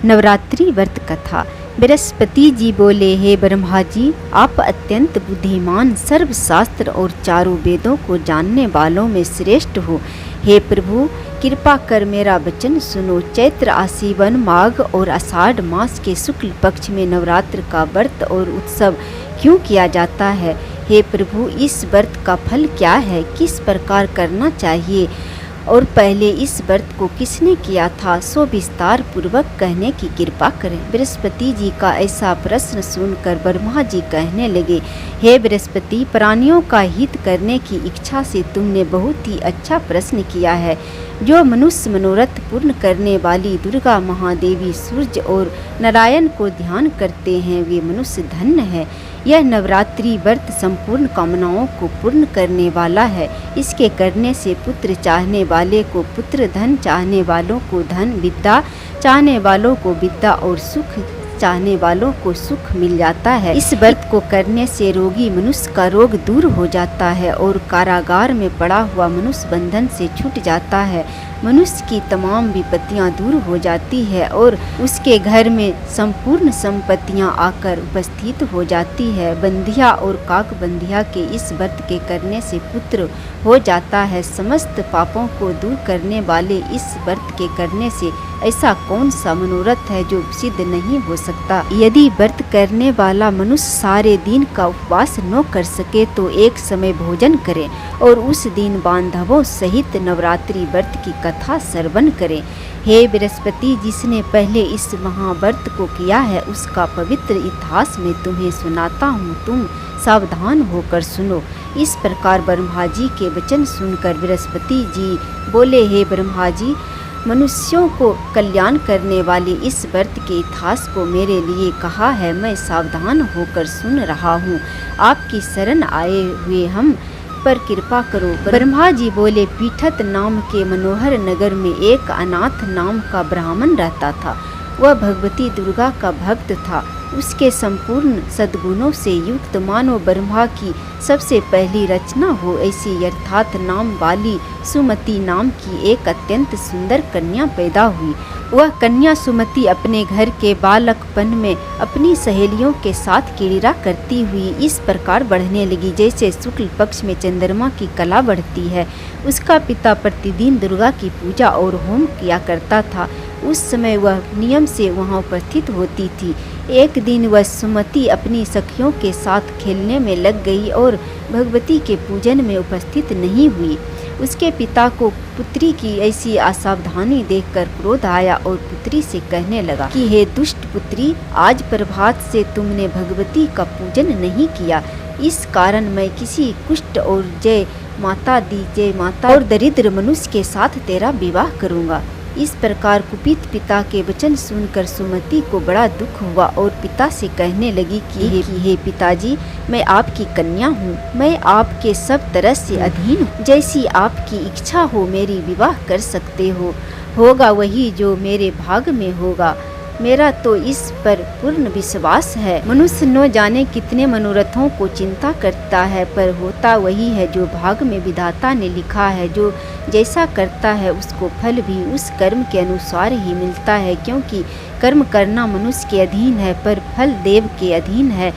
नवरात्रि व्रत कथा। बृहस्पति जी बोले, हे ब्रह्मा जी, आप अत्यंत बुद्धिमान, सर्वशास्त्र और चारों वेदों को जानने वालों में श्रेष्ठ हो। हे प्रभु, कृपा कर मेरा वचन सुनो। चैत्र, आश्विन, माघ और आषाढ़ मास के शुक्ल पक्ष में नवरात्र का व्रत और उत्सव क्यों किया जाता है? हे प्रभु, इस व्रत का फल क्या है? किस प्रकार करना चाहिए और पहले इस व्रत को किसने किया था, सो विस्तार पूर्वक कहने की कृपा करें। बृहस्पति जी का ऐसा प्रश्न सुनकर ब्रह्मा जी कहने लगे, हे बृहस्पति, प्राणियों का हित करने की इच्छा से तुमने बहुत ही अच्छा प्रश्न किया है। जो मनुष्य मनोरथ पूर्ण करने वाली दुर्गा महादेवी, सूर्य और नारायण को ध्यान करते हैं, वे मनुष्य धन्य है। यह नवरात्रि व्रत संपूर्ण कामनाओं को पूर्ण करने वाला है। इसके करने से पुत्र चाहने वाले को पुत्र, धन चाहने वालों को धन, विद्या चाहने वालों को विद्या और सुख चाहने वालों को सुख मिल जाता है। इस व्रत को करने से रोगी मनुष्य का रोग दूर हो जाता है और कारागार में पड़ा हुआ मनुष्य बंधन से छूट जाता है। मनुष्य की तमाम विपत्तियां दूर हो जाती है और उसके घर में संपूर्ण संपत्तियां आकर उपस्थित हो जाती है। बंधिया और काक बंधिया के इस व्रत के करने से पुत्र हो जाता है। समस्त पापों को दूर करने वाले इस व्रत के करने से ऐसा कौन सा मनोरथ है जो सिद्ध नहीं हो सकता? यदि व्रत करने वाला मनुष्य सारे दिन का उपवास न कर सके तो एक समय भोजन करे और उस दिन बांधवों सहित नवरात्रि व्रत की कथा श्रवण करें। हे बृहस्पति, जिसने पहले इस महाव्रत को किया है उसका पवित्र इतिहास मैं तुम्हें सुनाता हूँ, तुम सावधान होकर सुनो। इस प्रकार ब्रह्मा जी के वचन सुनकर बृहस्पति जी बोले, हे ब्रह्मा जी, मनुष्यों को कल्याण करने वाले इस व्रत के इतिहास को मेरे लिए कहा है, मैं सावधान होकर सुन रहा हूँ। आपकी शरण आए हुए हम पर कृपा करो। ब्रह्मा जी बोले, पीठत नाम के मनोहर नगर में एक अनाथ नाम का ब्राह्मण रहता था। वह भगवती दुर्गा का भक्त था। उसके संपूर्ण सद्गुणों से युक्त मानो ब्रह्मा की सबसे पहली रचना हो ऐसी यथार्थ नाम वाली सुमति नाम की एक अत्यंत सुंदर कन्या पैदा हुई। वह कन्या सुमति अपने घर के बालकपन में अपनी सहेलियों के साथ क्रीड़ा करती हुई इस प्रकार बढ़ने लगी जैसे शुक्ल पक्ष में चंद्रमा की कला बढ़ती है। उसका पिता प्रतिदिन दुर्गा की पूजा और होम किया करता था। उस समय वह नियम से वहाँ उपस्थित होती थी। एक दिन वह सुमति अपनी सखियों के साथ खेलने में लग गई और भगवती के पूजन में उपस्थित नहीं हुई। उसके पिता को पुत्री की ऐसी असावधानी देखकर क्रोध आया और पुत्री से कहने लगा कि हे दुष्ट पुत्री, आज प्रभात से तुमने भगवती का पूजन नहीं किया। इस कारण मैं किसी कुष्ठ और जय माता और दरिद्र मनुष्य के साथ तेरा विवाह करूँगा। इस प्रकार कुपित पिता के वचन सुनकर सुमति को बड़ा दुख हुआ और पिता से कहने लगी कि हे पिताजी, मैं आपकी कन्या हूँ, मैं आपके सब तरह से अधीन हूँ। जैसी आपकी इच्छा हो मेरी विवाह कर सकते हो। होगा वही जो मेरे भाग में होगा। मेरा तो इस पर पूर्ण विश्वास है। मनुष्य न जाने कितने मनोरथों को चिंता करता है, पर होता वही है जो भाग में विधाता ने लिखा है। जो जैसा करता है उसको फल भी उस कर्म के अनुसार ही मिलता है, क्योंकि कर्म करना मनुष्य के अधीन है पर फल देव के अधीन है।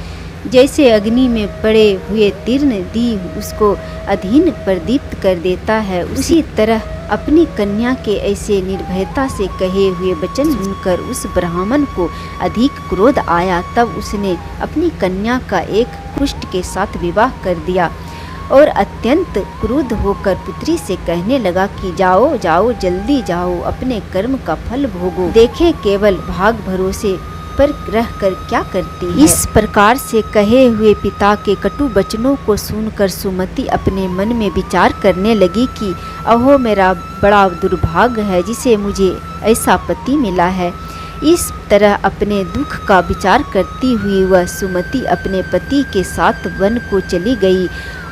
जैसे अग्नि में पड़े हुए तीर्ण दी उसको अधीन प्रदीप्त कर देता है, उसी तरह अपनी कन्या के ऐसे निर्भयता से कहे हुए वचन सुनकर उस ब्राह्मण को अधिक क्रोध आया। तब उसने अपनी कन्या का एक कुष्ठ के साथ विवाह कर दिया और अत्यंत क्रुद्ध होकर पुत्री से कहने लगा कि जाओ जाओ, जल्दी जाओ, अपने कर्म का फल भोगो। देखे केवल भाग भरोसे पर रहकर क्या करती है। इस प्रकार से कहे हुए पिता के कटु वचनों को सुनकर सुमति अपने मन में विचार करने लगी कि अहो, मेरा बड़ा दुर्भाग्य है जिसे मुझे ऐसा पति मिला है। इस तरह अपने दुख का विचार करती हुई वह सुमति अपने पति के साथ वन को चली गई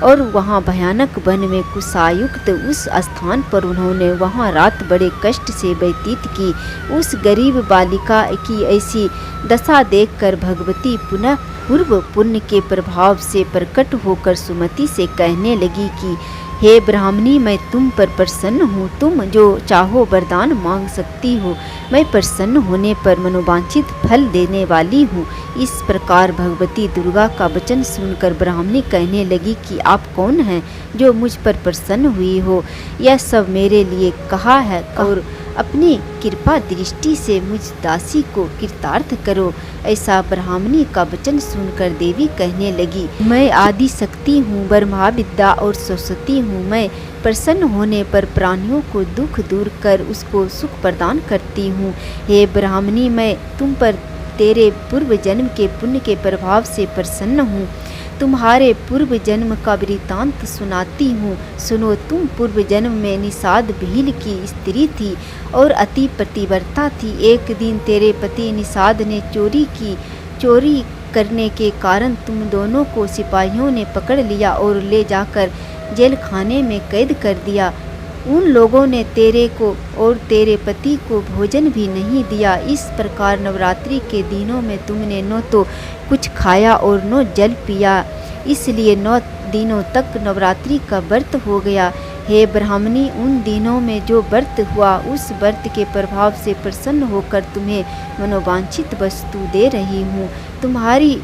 और वहाँ भयानक वन में कुशायुक्त उस स्थान पर उन्होंने वहाँ रात बड़े कष्ट से व्यतीत की। उस गरीब बालिका की ऐसी दशा देखकर भगवती पुनः पूर्व पुण्य के प्रभाव से प्रकट होकर सुमति से कहने लगी कि हे ब्राह्मणी, मैं तुम पर प्रसन्न हूँ। तुम जो चाहो वरदान मांग सकती हो। मैं प्रसन्न होने पर मनोवांछित फल देने वाली हूँ। इस प्रकार भगवती दुर्गा का वचन सुनकर ब्राह्मणी कहने लगी कि आप कौन हैं जो मुझ पर प्रसन्न हुई हो? यह सब मेरे लिए कहा है और अपनी कृपा दृष्टि से मुझ दासी को कृतार्थ करो। ऐसा ब्राह्मणी का वचन सुनकर देवी कहने लगी, मैं आदि शक्ति हूँ, ब्रह्मा विद्या और सरस्वती हूँ। मैं प्रसन्न होने पर प्राणियों को दुख दूर कर उसको सुख प्रदान करती हूँ। हे ब्राह्मणी, मैं तुम पर तेरे पूर्व जन्म के पुण्य के प्रभाव से प्रसन्न हूँ। तुम्हारे पूर्व जन्म का वृत्तांत सुनाती हूँ। सुनो, तुम पूर्व जन्म में निषाद भील की स्त्री थी और अति पतिव्रता थी। एक दिन तेरे पति निषाद ने चोरी की। चोरी करने के कारण तुम दोनों को सिपाहियों ने पकड़ लिया और ले जाकर जेल खाने में कैद कर दिया। उन लोगों ने तेरे को और तेरे पति को भोजन भी नहीं दिया। इस प्रकार नवरात्रि के दिनों में तुमने न तो कुछ खाया और न जल पिया, इसलिए 9 दिनों तक नवरात्रि का व्रत हो गया। हे ब्राह्मणी, उन दिनों में जो व्रत हुआ उस व्रत के प्रभाव से प्रसन्न होकर तुम्हें मनोवांछित वस्तु दे रही हूँ। तुम्हारी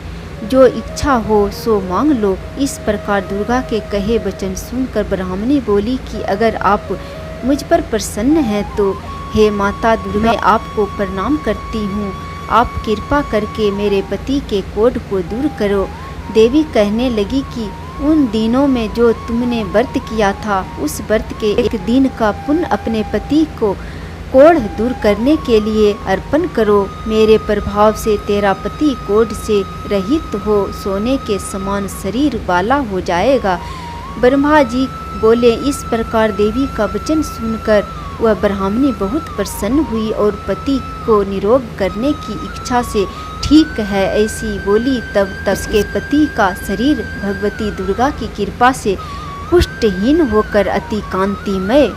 जो इच्छा हो सो मांग लो। इस प्रकार दुर्गा के कहे वचन सुनकर ब्राह्मणी बोली कि अगर आप मुझ पर प्रसन्न हैं तो हे माता दुर्गा, मैं आपको प्रणाम करती हूँ। आप कृपा करके मेरे पति के कोढ़ को दूर करो। देवी कहने लगी कि उन दिनों में जो तुमने व्रत किया था उस व्रत के एक दिन का पुण्य अपने पति को कोढ़ दूर करने के लिए अर्पण करो। मेरे प्रभाव से तेरा पति कोढ़ से रहित हो सोने के समान शरीर वाला हो जाएगा। ब्रह्मा जी बोले। इस प्रकार देवी का वचन सुनकर वह ब्राह्मणी बहुत प्रसन्न हुई और पति को निरोग करने की इच्छा से ठीक है ऐसी बोली। तब उसके पति का शरीर भगवती दुर्गा की कृपा से पुष्टहीन होकर अति कांतिमय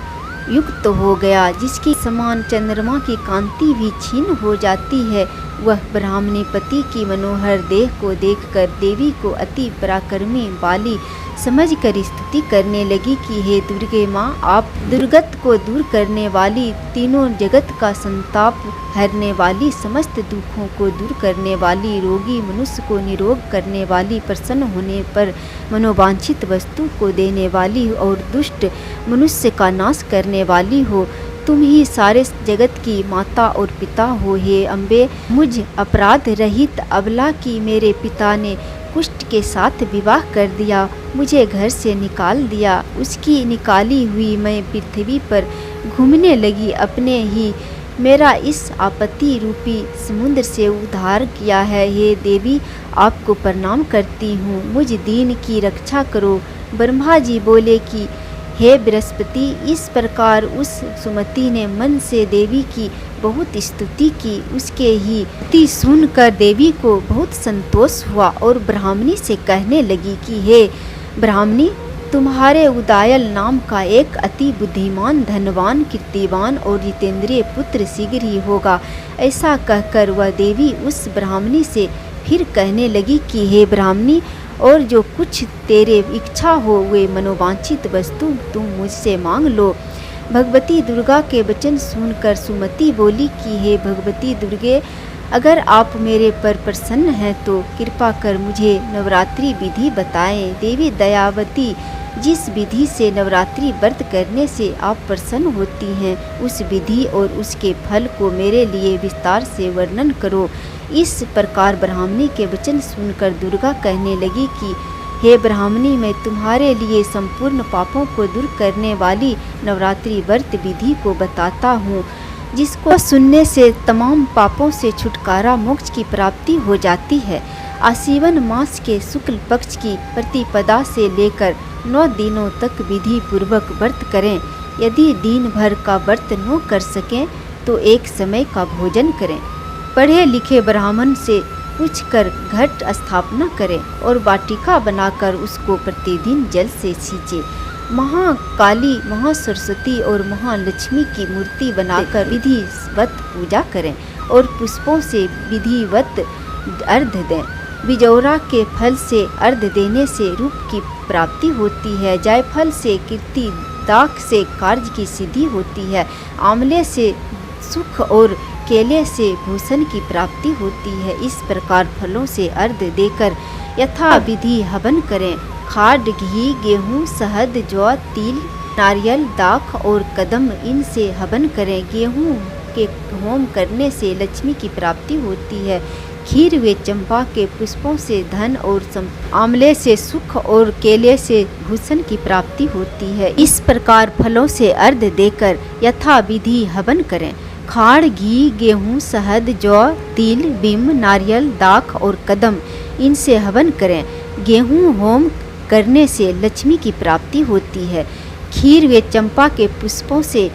युक्त हो गया, जिसके समान चंद्रमा की कांति भी क्षीण हो जाती है। वह ब्राह्मणी पति की मनोहर देह को देखकर देवी को अति पराक्रमी वाली समझकर स्तुति करने लगी कि हे दुर्गे माँ, आप दुर्गत को दूर करने वाली, तीनों जगत का संताप हरने वाली, समस्त दुखों को दूर करने वाली, रोगी मनुष्य को निरोग करने वाली, प्रसन्न होने पर मनोवांछित वस्तु को देने वाली और दुष्ट मनुष्य का नाश करने वाली हो। तुम ही सारे जगत की माता और पिता हो। हे अम्बे, मुझ अपराध रहित अबला की मेरे पिता ने कुष्ठ के साथ विवाह कर दिया, मुझे घर से निकाल दिया। उसकी निकाली हुई मैं पृथ्वी पर घूमने लगी। अपने ही मेरा इस आपत्ति रूपी समुद्र से उद्धार किया है। हे देवी, आपको प्रणाम करती हूँ, मुझ दीन की रक्षा करो। ब्रह्मा जी बोले कि हे बृहस्पति, इस प्रकार उस सुमति ने मन से देवी की बहुत स्तुति की। उसके ही स्तुति सुनकर देवी को बहुत संतोष हुआ और ब्राह्मणी से कहने लगी कि हे ब्राह्मणी, तुम्हारे उदायल नाम का एक अति बुद्धिमान, धनवान, कीर्तिवान और जितेंद्रिय पुत्र शीघ्र ही होगा। ऐसा कहकर वह देवी उस ब्राह्मणी से फिर कहने लगी कि हे ब्राह्मणी, और जो कुछ तेरे इच्छा हो वे मनोवांछित वस्तु तुम मुझसे मांग लो। भगवती दुर्गा के वचन सुनकर सुमति बोली कि हे भगवती दुर्गे, अगर आप मेरे पर प्रसन्न हैं तो कृपा कर मुझे नवरात्रि विधि बताएं। देवी दयावती, जिस विधि से नवरात्रि व्रत करने से आप प्रसन्न होती हैं उस विधि और उसके फल को मेरे लिए विस्तार से वर्णन करो। इस प्रकार ब्राह्मणी के वचन सुनकर दुर्गा कहने लगी कि हे ब्राह्मणी, मैं तुम्हारे लिए संपूर्ण पापों को दूर करने वाली नवरात्रि व्रत विधि को बताता हूँ, जिसको सुनने से तमाम पापों से छुटकारा, मोक्ष की प्राप्ति हो जाती है। आश्विन मास के शुक्ल पक्ष की प्रतिपदा से लेकर 9 दिनों तक विधि पूर्वक व्रत करें। यदि दिन भर का व्रत न कर सकें तो एक समय का भोजन करें। पढ़े लिखे ब्राह्मण से पूछकर घट स्थापना करें और वाटिका बनाकर उसको प्रतिदिन जल से सींचे। महाकाली, महासरस्वती और महालक्ष्मी की मूर्ति बनाकर विधिवत पूजा करें और पुष्पों से विधिवत अर्घ्य दें। बिजौरा के फल से अर्घ देने से रूप की प्राप्ति होती है। जायफल से कीर्ति, दाख से कार्य की सिद्धि होती है। आंवले से सुख और केले से भूषण की प्राप्ति होती है। इस प्रकार फलों से अर्घ देकर यथा विधि हवन करें। खाद, घी, गेहूँ, शहद, जौ, तिल, नारियल, दाख और कदम इनसे हवन करें। गेहूँ के होम करने से लक्ष्मी की प्राप्ति होती है। खीर व चंपा के पुष्पों से धन और आंवले से सुख और केले से भूषण की प्राप्ति होती है। इस प्रकार फलों से अर्घ देकर यथा विधि हवन करें। खाड़, घी, गेहूँ, शहद, जौ, तिल, बिम्ब, नारियल, दाख और कदम इनसे हवन करें। गेहूँ होम करने से लक्ष्मी की प्राप्ति होती है। खीर व चंपा के पुष्पों से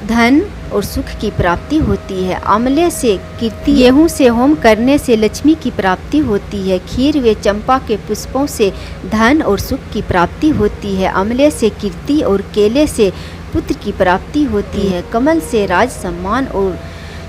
धन और सुख की प्राप्ति होती है। आंवले से कीर्ति, गेहूँ से होम करने से लक्ष्मी की प्राप्ति होती है। खीर व चंपा के पुष्पों से धन और सुख की प्राप्ति होती है। आंवले से कीर्ति और केले से पुत्र की प्राप्ति होती है। कमल से राज, सम्मान और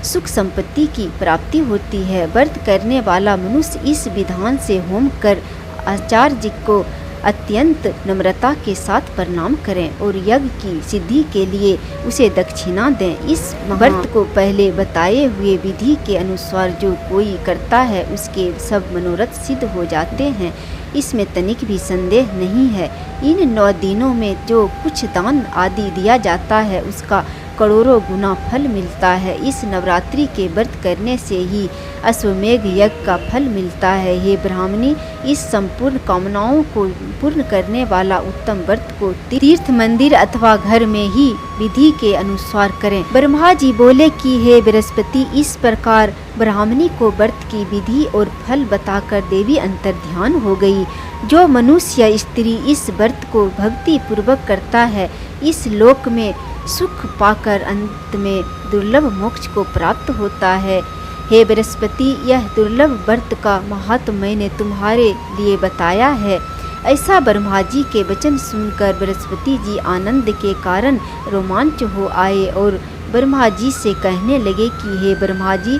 सुख संपत्ति की प्राप्ति होती है। व्रत करने वाला मनुष्य इस विधान से होम कर आचार्य जी को अत्यंत नम्रता के साथ प्रणाम करें और यज्ञ की सिद्धि के लिए उसे दक्षिणा दें। इस व्रत को पहले बताए हुए विधि के अनुसार जो कोई करता है उसके सब मनोरथ सिद्ध हो जाते हैं, इसमें तनिक भी संदेह नहीं है। इन 9 दिनों में जो कुछ दान आदि दिया जाता है उसका करोड़ों गुना फल मिलता है। इस नवरात्रि के व्रत करने से ही अश्वमेघ यज्ञ का फल मिलता है। हे ब्राह्मणी, इस संपूर्ण कामनाओं को पूर्ण करने वाला उत्तम व्रत को तीर्थ, मंदिर अथवा घर में ही विधि के अनुसार करें। ब्रह्मा जी बोले कि हे बृहस्पति, इस प्रकार ब्राह्मणी को व्रत की विधि और फल बताकर देवी अंतर ध्यान हो गई। जो मनुष्य या स्त्री इस व्रत को भक्ति पूर्वक करता है, इस लोक में सुख पाकर अंत में दुर्लभ मोक्ष को प्राप्त होता है। हे बृहस्पति, यह दुर्लभ व्रत का महत्व मैंने तुम्हारे लिए बताया है। ऐसा ब्रह्मा जी के वचन सुनकर बृहस्पति जी आनंद के कारण रोमांच हो आए और ब्रह्मा जी से कहने लगे कि हे ब्रह्मा जी,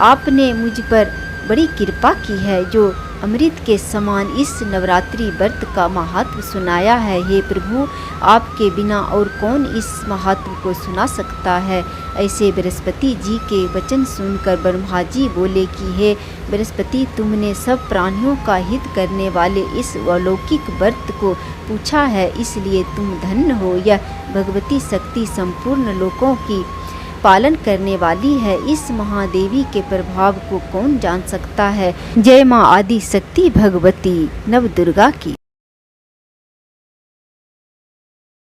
आपने मुझ पर बड़ी कृपा की है जो अमृत के समान इस नवरात्रि व्रत का महत्व सुनाया है। हे प्रभु, आपके बिना और कौन इस महत्व को सुना सकता है। ऐसे बृहस्पति जी के वचन सुनकर ब्रह्मा जी बोले कि हे बृहस्पति, तुमने सब प्राणियों का हित करने वाले इस अलौकिक व्रत को पूछा है, इसलिए तुम धन्य हो। यह भगवती शक्ति संपूर्ण लोकों की पालन करने वाली है। इस महादेवी के प्रभाव को कौन जान सकता है। जय माँ आदि शक्ति भगवती नव दुर्गा की।